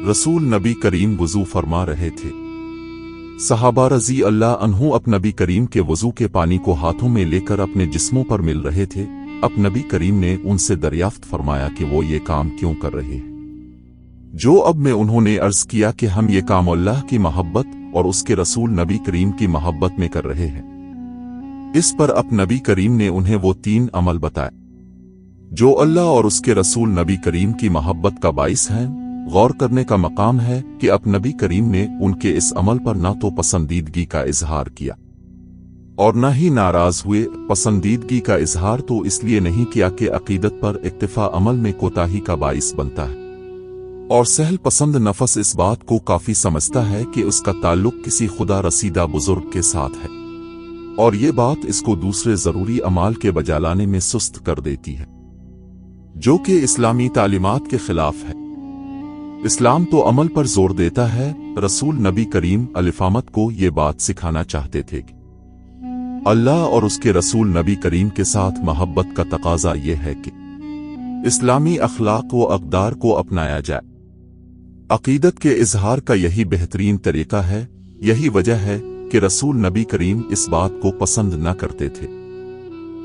रसूल नबी करीम वुज़ू फरमा रहे थे। सहाबा रज़ी अल्लाह अन्हु अब नबी करीम के वुज़ू के पानी को हाथों में लेकर अपने जिस्मों पर मिल रहे थे। अब नबी करीम ने उनसे दरियाफ्त फरमाया कि वो ये काम क्यों कर रहे हैं। जो अब में उन्होंने अर्ज़ किया कि हम ये काम अल्लाह की मोहब्बत और उसके रसूल नबी करीम की मोहब्बत में कर रहे हैं। इस पर अब नबी करीम ने उन्हें वो 3 अमल बताए जो अल्लाह और उसके रसूल नबी करीम की मोहब्बत का बाइस हैं। गौर करने का मकाम है कि अब नबी करीम ने उनके इस अमल पर ना तो पसंदीदगी का इजहार किया और न ही नाराज हुए। पसंदीदगी का इजहार तो इसलिए नहीं किया कि अकीदत पर इक्तिफा अमल में कोताही का बाइस बनता है, और सहल पसंद नफस इस बात को काफी समझता है कि उसका ताल्लुक किसी खुदा रसीदा बुजुर्ग के साथ है, और ये बात इसको दूसरे जरूरी अमाल के बजा लाने में सुस्त कर देती है, जो कि इस्लामी तालीमात के खिलाफ है। इस्लाम तो अमल पर जोर देता है। रसूल नबी करीम अलिफामत को ये बात सिखाना चाहते थे कि अल्लाह और उसके रसूल नबी करीम के साथ मोहब्बत का तकाजा ये है कि इस्लामी अखलाक व अक़दार को अपनाया जाए। अक़ीदत के इजहार का यही बेहतरीन तरीका है। यही वजह है कि रसूल नबी करीम इस बात को पसंद न करते थे।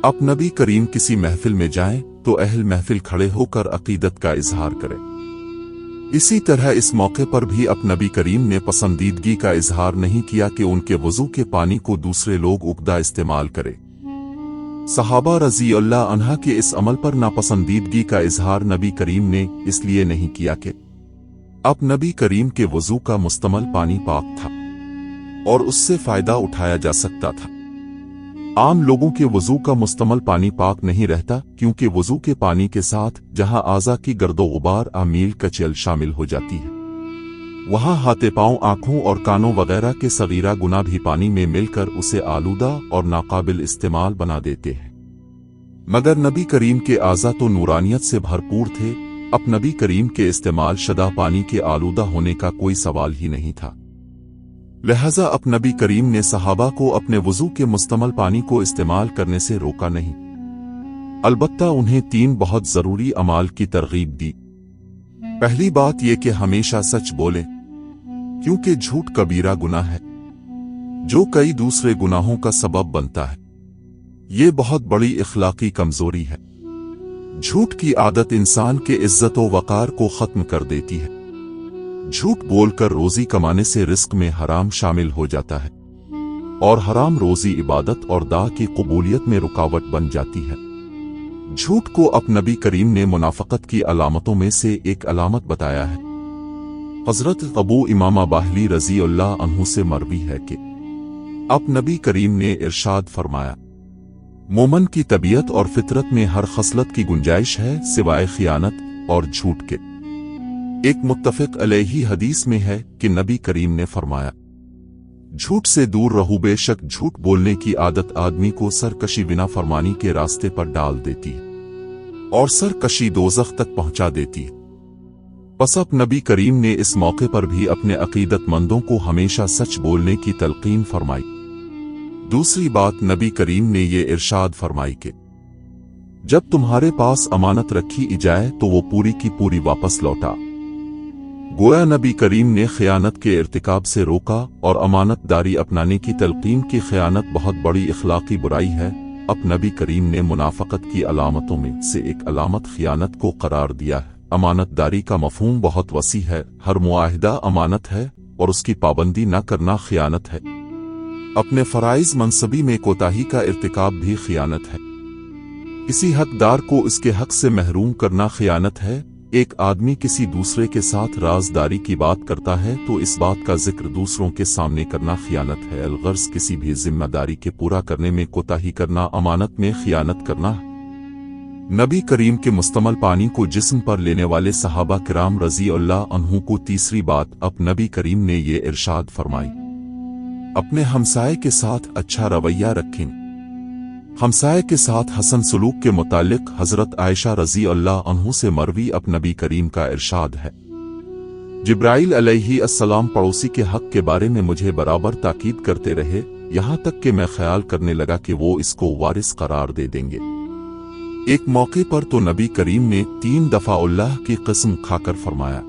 अब नबी करीम किसी महफिल में जाएं तो अहल महफिल खड़े होकर अक़ीदत का इजहार करें। इसी तरह इस मौके पर भी अब नबी करीम ने पसंदीदगी का इजहार नहीं किया कि उनके वुज़ू के पानी को दूसरे लोग उक्दा इस्तेमाल करें। सहाबा रज़ी अल्लाह अन्हा के इस अमल पर नापसंदीदगी का इजहार नबी करीम ने इसलिए नहीं किया कि अब नबी करीम के वुज़ू का मुस्तमल पानी पाक था और उससे फायदा उठाया जा सकता था। आम लोगों के वुज़ू का मुस्तमल पानी पाक नहीं रहता, क्योंकि वुज़ू के पानी के साथ जहां आज़ा की गर्दो गुबार आमील कचल शामिल हो जाती है, वहां हाथे पांव, आंखों और कानों वगैरह के सगीरा गुनाह भी पानी में मिलकर उसे आलूदा और नाकाबिल इस्तेमाल बना देते हैं। मगर नबी करीम के आज़ा तो नूरानियत से भरपूर थे। अब नबी करीम के इस्तेमाल शदा पानी के आलूदा होने का कोई सवाल ही नहीं था। लिहाजा अब नबी करीम ने सहाबा को अपने वुज़ू के मुस्तमल पानी को इस्तेमाल करने से रोका नहीं, अलबत्ता उन्हें 3 बहुत जरूरी अमाल की तरगीब दी। पहली बात यह कि हमेशा सच बोलें, क्योंकि झूठ कबीरा गुनाह है जो कई दूसरे गुनाहों का सबब बनता है। ये बहुत बड़ी इखलाकी कमजोरी है। झूठ की आदत इंसान के इज्जत व वकार को खत्म कर देती है। झूठ बोलकर रोजी कमाने से रिस्क में हराम शामिल हो जाता है, और हराम रोजी इबादत और दाह की कबूलियत में रुकावट बन जाती है। झूठ को अब नबी करीम ने मुनाफकत की अलामतों में से एक अलामत बताया है। हजरत अबू इमामा बाहली रज़ी अल्लाह अन्हु से मरवी है कि अब नबी करीम ने इरशाद फरमाया, मोमन की तबीयत और फितरत में हर खसलत की गुंजाइश है सिवाय खियानत और झूठ के। एक मुत्तफ़िक़ अलैहि हदीस में है कि नबी करीम ने फरमाया, झूठ से दूर रहो, बेशक झूठ बोलने की आदत आदमी को सरकशी बिना फरमानी के रास्ते पर डाल देती है और सरकशी दोज़ख तक पहुंचा देती है। बस अब नबी करीम ने इस मौके पर भी अपने अकीदतमंदों को हमेशा सच बोलने की तलकीन फरमाई। दूसरी बात, नबी करीम ने ये इरशाद फरमाई कि जब तुम्हारे पास अमानत रखी जाए तो वो पूरी की पूरी वापस लौटा। गोया नबी करीम ने खयानत के इर्तिकाब से रोका और अमानतदारी अपनाने की तलकीन की। खयानत बहुत बड़ी इखलाकी बुराई है। अब नबी करीम ने मुनाफकत की अलामतों में से एक अलामत खयानत को करार दिया है। अमानतदारी का मफहूम बहुत वसी है। हर मुआहिदा अमानत है और उसकी पाबंदी न करना खयानत है। अपने फराइज मनसबी में कोताही का इर्तिकाब भी खयानत है। किसी हकदार को इसके हक से महरूम करना खयानत है। एक आदमी किसी दूसरे के साथ राजदारी की बात करता है तो इस बात का जिक्र दूसरों के सामने करना खयानत है। अलगर्ज किसी भी जिम्मेदारी के पूरा करने में कोताही करना अमानत में खयानत करना है। नबी करीम के मुस्तमल पानी को जिस्म पर लेने वाले सहाबा किराम रज़ी अल्लाह अन्हु को तीसरी बात अब नबी करीम ने ये इरशाद फरमाई, अपने हमसाये के साथ अच्छा रवैया रखें। हमसाये के साथ हसन सलूक के मुतालिक हजरत आयशा रज़ी अल्लाह अन्हु से मरवी अब नबी करीम का इरशाद है, जिब्राइल अलैहिस्सलाम पड़ोसी के हक के बारे में मुझे बराबर ताकीद करते रहे, यहाँ तक कि मैं ख्याल करने लगा कि वो इसको वारिस करार दे देंगे। एक मौके पर तो नबी करीम ने 3 दफा अल्लाह की कसम खाकर फरमाया,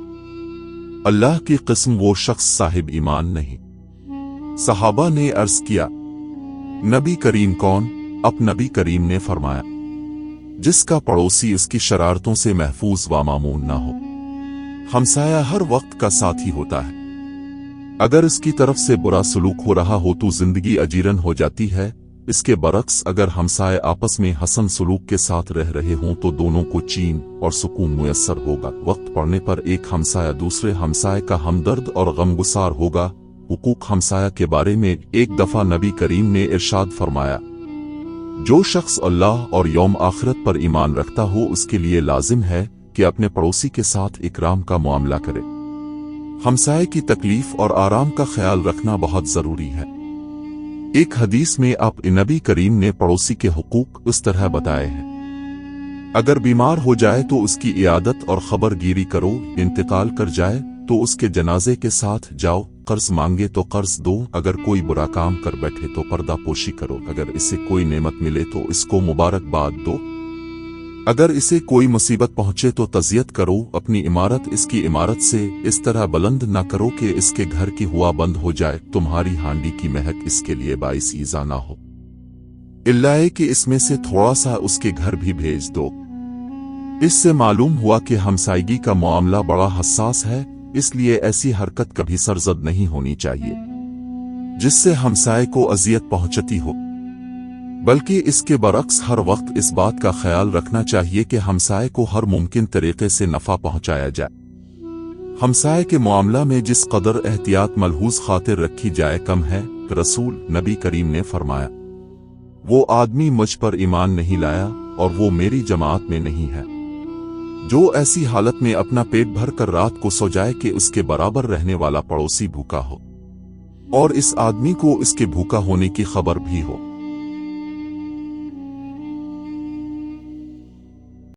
अल्लाह की कसम वो शख्स साहिब ईमान नहीं। सहाबा ने अर्ज किया, नबी करीम कौन? अब नबी करीम ने फरमाया, जिसका पड़ोसी उसकी शरारतों से महफूज व मामून ना हो। हमसाया हर वक्त का साथी होता है। अगर इसकी तरफ से बुरा सलूक हो रहा हो तो जिंदगी अजीरन हो जाती है। इसके बरक्स अगर हमसाए आपस में हसन सलूक के साथ रह रहे हों तो दोनों को चैन और सुकून मुयस्सर होगा। वक्त पड़ने पर एक हमसाया दूसरे हमसाए का हमदर्द और गमगुसार होगा। हुकूक हमसाया के बारे में एक दफा नबी करीम ने इरशाद फरमाया, जो शख्स अल्लाह और यौम आखिरत पर ईमान रखता हो उसके लिए लाजिम है कि अपने पड़ोसी के साथ इकराम का मामला करे। हमसाए की तकलीफ और आराम का ख्याल रखना बहुत जरूरी है। एक हदीस में आप नबी करीम ने पड़ोसी के हुकूक इस तरह बताए हैं, अगर बीमार हो जाए तो उसकी इयादत और खबरगिरी करो, इंतकाल कर जाए तो उसके जनाजे के साथ जाओ, कर्ज मांगे तो कर्ज दो, अगर कोई बुरा काम कर बैठे तो पर्दा पोशी करो, अगर इसे कोई नेमत मिले तो इसको मुबारकबाद दो, अगर इसे कोई मुसीबत पहुंचे तो तज़ियत करो। अपनी इमारत इसकी इमारत से इस तरह बुलंद न करो कि इसके घर की हुआ बंद हो जाए, तुम्हारी हांडी की महक इसके लिए बाइस ईज़ा ना हो, इल्लाए कि इसमें से थोड़ा सा उसके घर भी भेज दो। इससे मालूम हुआ कि हमसायगी का मामला बड़ा हसास है, इसलिए ऐसी हरकत कभी सरजद नहीं होनी चाहिए जिससे हमसाये को अजियत पहुंचती हो, बल्कि इसके बरक्स हर वक्त इस बात का ख्याल रखना चाहिए कि हमसाये को हर मुमकिन तरीके से नफा पहुंचाया जाए। हमसाये के मामला में जिस कदर एहतियात मलहूज खातिर रखी जाए कम है। रसूल नबी करीम ने फरमाया, वो आदमी मुझ पर ईमान नहीं लाया और वो मेरी जमात में नहीं है जो ऐसी हालत में अपना पेट भर कर रात को सो जाए कि उसके बराबर रहने वाला पड़ोसी भूखा हो और इस आदमी को इसके भूखा होने की खबर भी हो।